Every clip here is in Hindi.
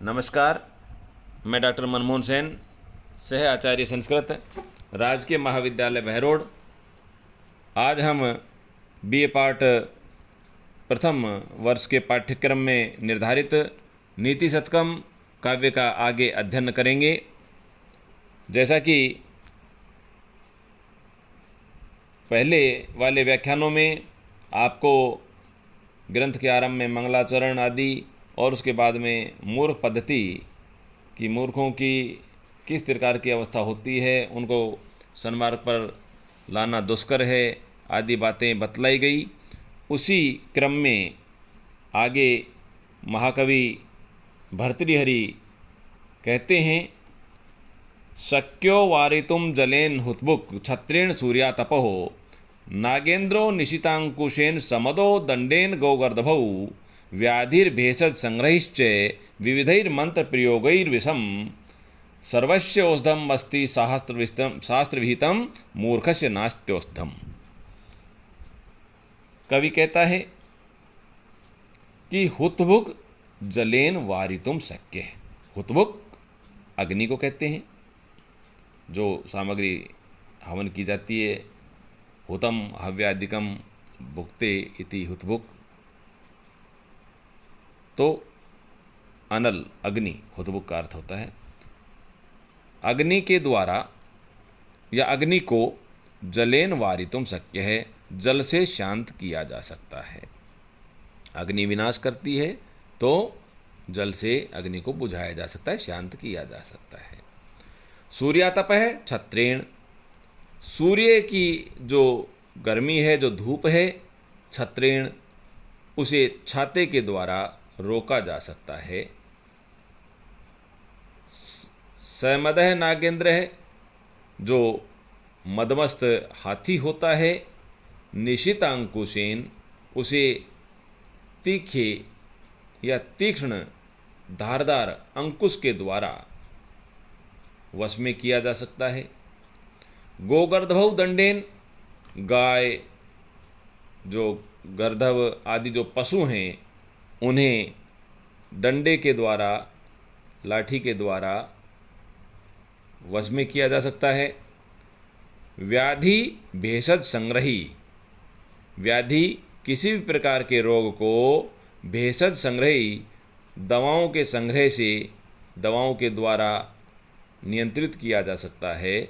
नमस्कार, मैं डॉक्टर मनमोहन सेन, सह आचार्य संस्कृत, राजकीय महाविद्यालय बहरोड। आज हम बीए पार्ट प्रथम वर्ष के पाठ्यक्रम में निर्धारित नीति शतकम काव्य का आगे अध्ययन करेंगे। जैसा कि पहले वाले व्याख्यानों में आपको ग्रंथ के आरंभ में मंगलाचरण आदि और उसके बाद में मूर्ख पद्धति कि मूर्खों की किस प्रकार की अवस्था होती है, उनको सन्मार्ग पर लाना दुष्कर है आदि बातें बतलाई गई। उसी क्रम में आगे महाकवि भर्तृहरि कहते हैं, शक्यो वारितुम जलेन हुतबुक छत्रेण सूर्या तपहो नागेंद्रो निशितांकुशेन समदो दंडेन गौगर्दभौ व्याधिर्भेषज संग्रहिश्च विविधैर्मंत्र प्रयोगैर्विषम सर्वस्य औषधम अस्ति शास्त्रविहितम मूर्खस्य नास्त्योषधम। कवि कहता है कि हुतभुक जलेन वारितुम शक्य है। हुतभुक अग्नि को कहते हैं, जो सामग्री हवन की जाती है। हुतम हव्यादिकम भुक्ते इति हुतभुक, तो अनल अग्नि हुतभुक का अर्थ होता है। अग्नि के द्वारा या अग्नि को जलेन वारितुम शक्य है, जल से शांत किया जा सकता है। अग्नि विनाश करती है तो जल से अग्नि को बुझाया जा सकता है, शांत किया जा सकता है। सूर्यातप है छत्रेण, सूर्य की जो गर्मी है, जो धूप है, छत्रेण उसे छाते के द्वारा रोका जा सकता है। समदह नागेंद्र है, जो मदमस्त हाथी होता है। निशितांकुशेन उसे तीखे या तीक्ष्ण धारदार अंकुश के द्वारा वश में किया जा सकता है। गोगर्दभौ दंडेन, गाय जो गर्दभ आदि जो पशु हैं उन्हें डंडे के द्वारा, लाठी के द्वारा वश में किया जा सकता है। व्याधि भेषज संग्रही, व्याधि किसी भी प्रकार के रोग को भेषज संग्रही दवाओं के संग्रह से, दवाओं के द्वारा नियंत्रित किया जा सकता है।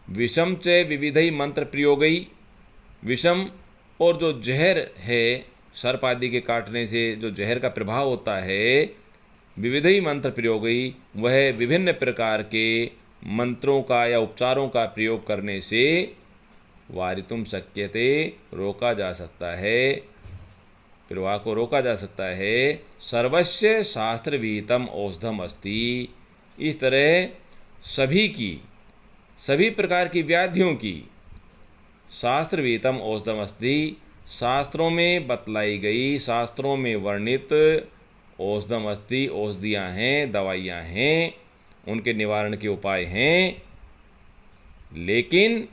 विषम च विविधई मंत्र प्रयोगई, विषम और जो जहर है, सर्प आदि के काटने से जो जहर का प्रभाव होता है, विविधई मंत्र प्रयोगई, वह विभिन्न प्रकार के मंत्रों का या उपचारों का प्रयोग करने से वारितुम शक्यते रोका जा सकता है, प्रवाह को रोका जा सकता है। सर्वस्य शास्त्र विहितम औषधम अस्ति, इस तरह सभी प्रकार की व्याधियों की शास्त्र विहितम औषधम अस्ति, शास्त्रों में बतलाई गई, शास्त्रों में वर्णित औषधम अस्ति, औषधियाँ हैं, दवाइयाँ हैं, उनके निवारण के उपाय हैं। लेकिन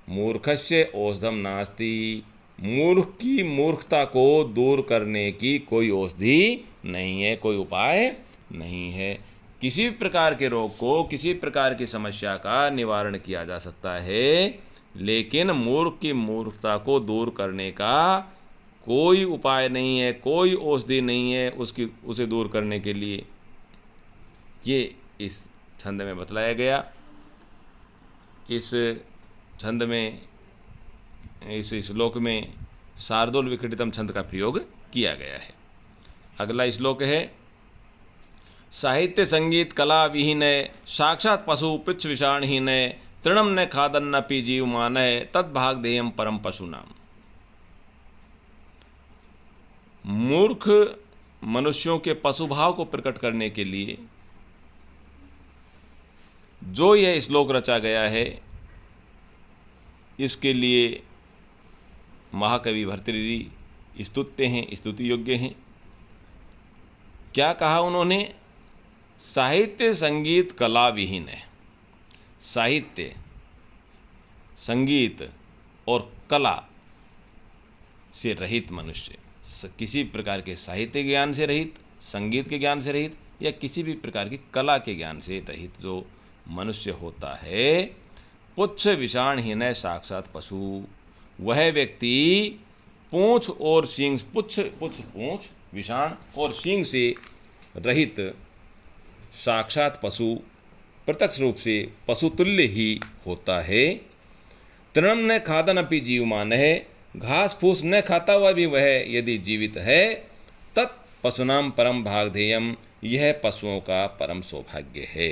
मूर्खस्य औषधम नास्ति, मूर्ख की मूर्खता को दूर करने की कोई औषधि नहीं है, कोई उपाय नहीं है। किसी भी प्रकार के रोग को, किसी प्रकार की समस्या का निवारण किया जा सकता है, लेकिन मूर्ख की मूर्खता को दूर करने का कोई उपाय नहीं है, कोई औषधि नहीं है उसे दूर करने के लिए। ये इस छंद में बतलाया गया। इस छंद में, इस श्लोक में शार्दूल विकटितम छंद का प्रयोग किया गया है। अगला श्लोक है, साहित्य संगीत कला विहीन साक्षात पशु पृच्छ विषाणहीन तृणम न खादन्नपि जीवमान तद्भाग देयम परम पशु नाम। मूर्ख मनुष्यों के पशुभाव को प्रकट करने के लिए जो यह श्लोक रचा गया है, इसके लिए महाकवि भर्तृहरि स्तुत्य हैं, स्तुति योग्य हैं। क्या कहा उन्होंने? साहित्य संगीत कला विहीन है। साहित्य, संगीत और कला से रहित मनुष्य, किसी प्रकार के साहित्य ज्ञान से रहित, संगीत के ज्ञान से रहित या किसी भी प्रकार की कला के ज्ञान से रहित जो मनुष्य होता है, पुच्छ विषाणहीन साक्षात पशु, वह व्यक्ति पूंछ और सींग, पूंछ विषाण और सींग से रहित साक्षात पशु, प्रत्यक्ष रूप से पशुतुल्य ही होता है। तृणम न खादन अपि जीवमान है, घास फूस न खाता हुआ भी वह यदि जीवित है, तत् पशुनाम परम भागधेयम, यह पशुओं का परम सौभाग्य है।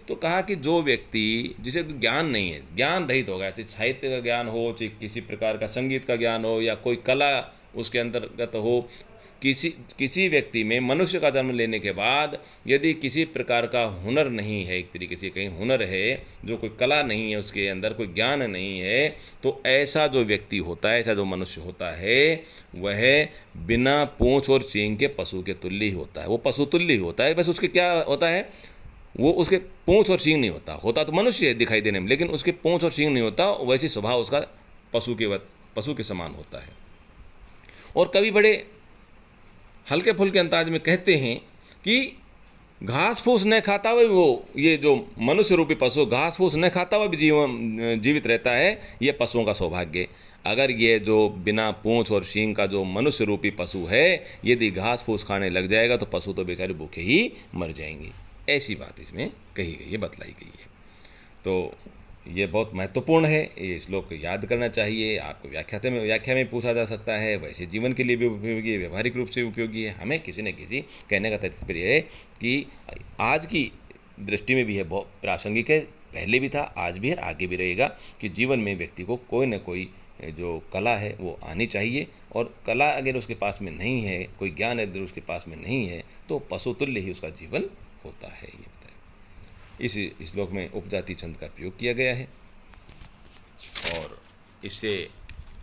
तो कहा कि जो व्यक्ति जिसे ज्ञान नहीं है, ज्ञान रहित होगा, चाहे साहित्य का ज्ञान हो, चाहे किसी प्रकार का संगीत का ज्ञान हो या कोई कला उसके अंतर्गत हो, किसी व्यक्ति में मनुष्य का जन्म लेने के बाद यदि किसी प्रकार का हुनर नहीं है, एक तरीके से कहीं हुनर है, जो कोई कला नहीं है उसके अंदर, कोई ज्ञान नहीं है, तो ऐसा जो व्यक्ति होता है, ऐसा जो मनुष्य होता है, वह बिना पूंछ और सींग के पशु के तुल्य ही होता है। वो पशु तुल्य ही होता है। बस उसके क्या होता है, वो उसके पूंछ और सींग नहीं होता, होता तो मनुष्य है दिखाई देने में, लेकिन उसके पूंछ और सींग नहीं होता, वैसी स्वभाव उसका पशु के समान होता है। और कभी बड़े हल्के फुल्के अंदाज में कहते हैं कि घास फूस न खाता हुआ वो, ये जो मनुष्य रूपी पशु घास फूस न खाता हुआ भी जीवित रहता है, ये पशुओं का सौभाग्य। अगर ये जो बिना पूंछ और सींग का जो मनुष्य रूपी पशु है, यदि घास फूस खाने लग जाएगा तो पशु तो बेचारे भूखे ही मर जाएंगे। ऐसी बात इसमें कही गई है, बतलाई गई है। तो ये बहुत महत्वपूर्ण है, ये श्लोक याद करना चाहिए। आपको व्याख्या में पूछा जा सकता है, वैसे जीवन के लिए भी उपयोगी है, व्यवहारिक रूप से उपयोगी है। हमें किसी न किसी कहने का तात्पर्य है कि आज की दृष्टि में भी है, बहुत प्रासंगिक है, पहले भी था, आज भी है, आगे भी रहेगा, कि जीवन में व्यक्ति को कोई न कोई जो कला है वो आनी चाहिए। और कला अगर उसके पास में नहीं है, कोई ज्ञान अगर उसके पास में नहीं है, तो पशुतुल्य ही उसका जीवन होता है। ये इस श्लोक में उपजाति छंद का प्रयोग किया गया है। और इससे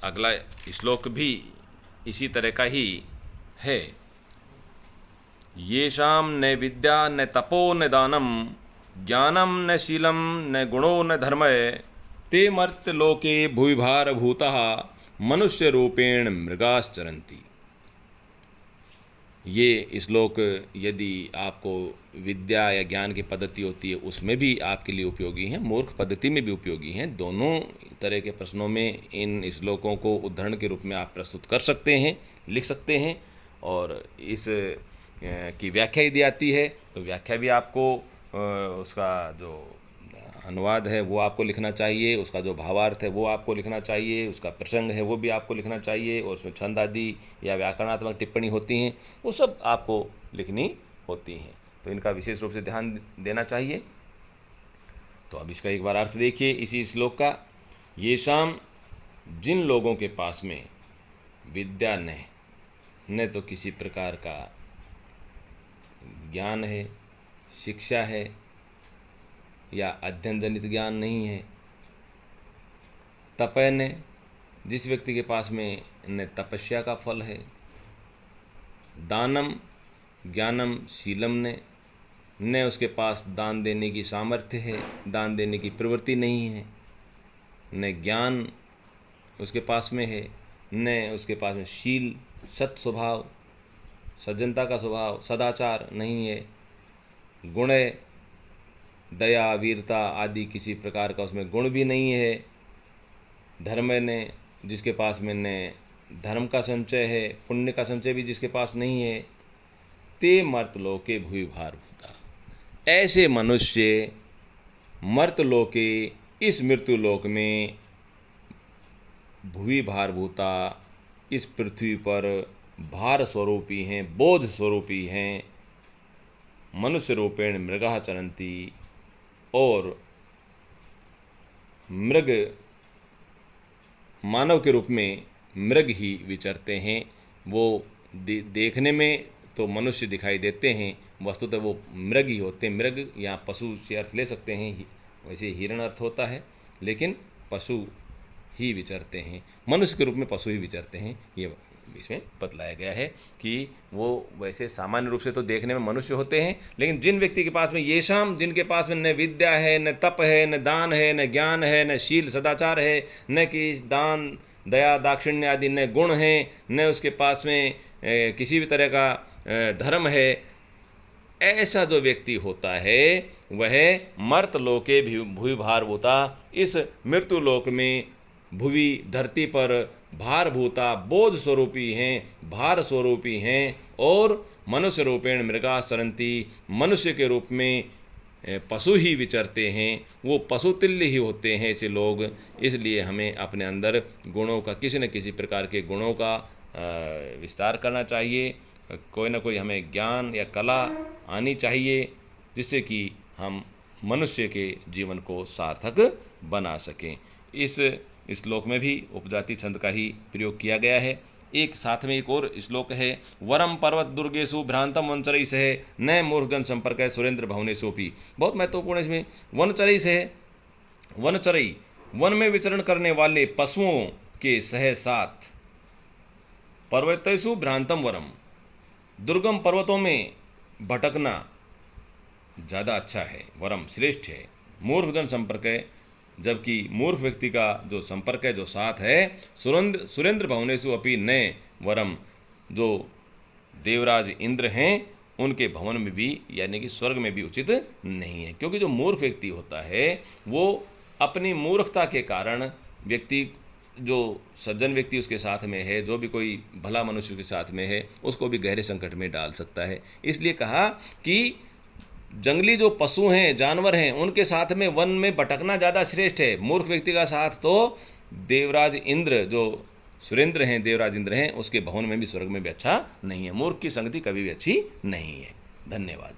अगला श्लोक भी इसी तरह का ही है। येषां न विद्या न तपो न दानम, ज्ञानम न शीलम न गुणो न धर्मय, ते मर्त्यलोके भूविभार भूतः मनुष्य रूपेण मृगाश्चरन्ति। ये श्लोक यदि आपको विद्या या ज्ञान की पद्धति होती है उसमें भी आपके लिए उपयोगी हैं, मूर्ख पद्धति में भी उपयोगी हैं। दोनों तरह के प्रश्नों में इन श्लोकों को उदाहरण के रूप में आप प्रस्तुत कर सकते हैं, लिख सकते हैं। और इस की व्याख्या यदि आती है तो व्याख्या भी आपको उसका जो अनुवाद है वो आपको लिखना चाहिए, उसका जो भावार्थ है वो आपको लिखना चाहिए, उसका प्रसंग है वो भी आपको लिखना चाहिए, और उसमें छंद आदि या व्याकरणात्मक टिप्पणी होती हैं वो सब आपको लिखनी होती हैं। तो इनका विशेष रूप से ध्यान देना चाहिए। तो अब इसका एक बार अर्थ देखिए इसी श्लोक का। येषाम, जिन लोगों के पास में विद्या न तो किसी प्रकार का ज्ञान है, शिक्षा है या अध्ययन जनित ज्ञान नहीं है, तपय न, जिस व्यक्ति के पास में न तपस्या का फल है, दानम ज्ञानम शीलम न उसके पास दान देने की सामर्थ्य है, दान देने की प्रवृत्ति नहीं है, न ज्ञान उसके पास में है, न उसके पास में शील सत स्वभाव, सज्जनता का स्वभाव, सदाचार नहीं है, गुण दया वीरता आदि किसी प्रकार का उसमें गुण भी नहीं है, धर्म ने, जिसके पास में न धर्म का संचय है, पुण्य का संचय भी जिसके पास नहीं है, ते मर्तलोके भूविभार भूता, ऐसे मनुष्य मर्तलोके, इस मृत्युलोक में, भूविभार भूता, इस पृथ्वी पर भार स्वरूपी हैं, बोझ स्वरूपी हैं, मनुष्य रूपेण मृगः चरन्ति, और मृग मानव के रूप में मृग ही विचरते हैं। वो देखने में तो मनुष्य दिखाई देते हैं, वस्तुतः वो मृग ही होते हैं। मृग यहाँ पशु से अर्थ ले सकते हैं, वैसे हिरण अर्थ होता है, लेकिन पशु ही विचरते हैं, मनुष्य के रूप में पशु ही विचरते हैं। ये इसमें बतलाया गया है कि वो वैसे सामान्य रूप से तो देखने में मनुष्य होते हैं, लेकिन जिन व्यक्ति के पास में येषाम, जिनके पास में न विद्या है, न तप है, न दान है, न ज्ञान है, न शील सदाचार है, न कि दान दया दाक्षिण्य आदि न गुण हैं, न उसके पास में किसी भी तरह का धर्म है, ऐसा जो व्यक्ति होता है वह मर्त लोके भूवि भारभूता, इस मृत्यु लोक में भुवि धरती पर भारभूता बोझ स्वरूपी हैं, भार स्वरूपी हैं, और मनुष्य रूपेण मृगा सरंती, मनुष्य के रूप में पशु ही विचरते हैं, वो पशुतुल्य ही होते हैं ऐसे लोग। इसलिए हमें अपने अंदर गुणों का, किसी न किसी प्रकार के गुणों का विस्तार करना चाहिए। कोई ना कोई हमें ज्ञान या कला आनी चाहिए जिससे कि हम मनुष्य के जीवन को सार्थक बना सकें। इस श्लोक में भी उपजाति छंद का ही प्रयोग किया गया है। एक साथ में एक और श्लोक है, वरम पर्वत दुर्गेशु भ्रांतम वनचरई सहे न मूर्खजन संपर्क है सुरेंद्र भवनेशोपी। बहुत महत्वपूर्ण इसमें वनचरई सहे, वनचरई वन में विचरण करने वाले पशुओं के सह साथ, पर्वतेषु भ्रांतम वरम, दुर्गम पर्वतों में भटकना ज़्यादा अच्छा है, वरम श्रेष्ठ है। मूर्खजन संपर्क है, जबकि मूर्ख व्यक्ति का जो संपर्क है, जो साथ है, सुरेंद्र भवनेशु अपि न वरम, जो देवराज इंद्र हैं उनके भवन में भी यानी कि स्वर्ग में भी उचित नहीं है। क्योंकि जो मूर्ख व्यक्ति होता है वो अपनी मूर्खता के कारण व्यक्ति, जो सज्जन व्यक्ति उसके साथ में है, जो भी कोई भला मनुष्य के साथ में है, उसको भी गहरे संकट में डाल सकता है। इसलिए कहा कि जंगली जो पशु हैं, जानवर हैं, उनके साथ में वन में भटकना ज़्यादा श्रेष्ठ है। मूर्ख व्यक्ति का साथ तो देवराज इंद्र, जो सुरेंद्र हैं, देवराज इंद्र हैं, उसके भवन में भी स्वर्ग में भी अच्छा नहीं है। मूर्ख की संगति कभी भी अच्छी नहीं है। धन्यवाद।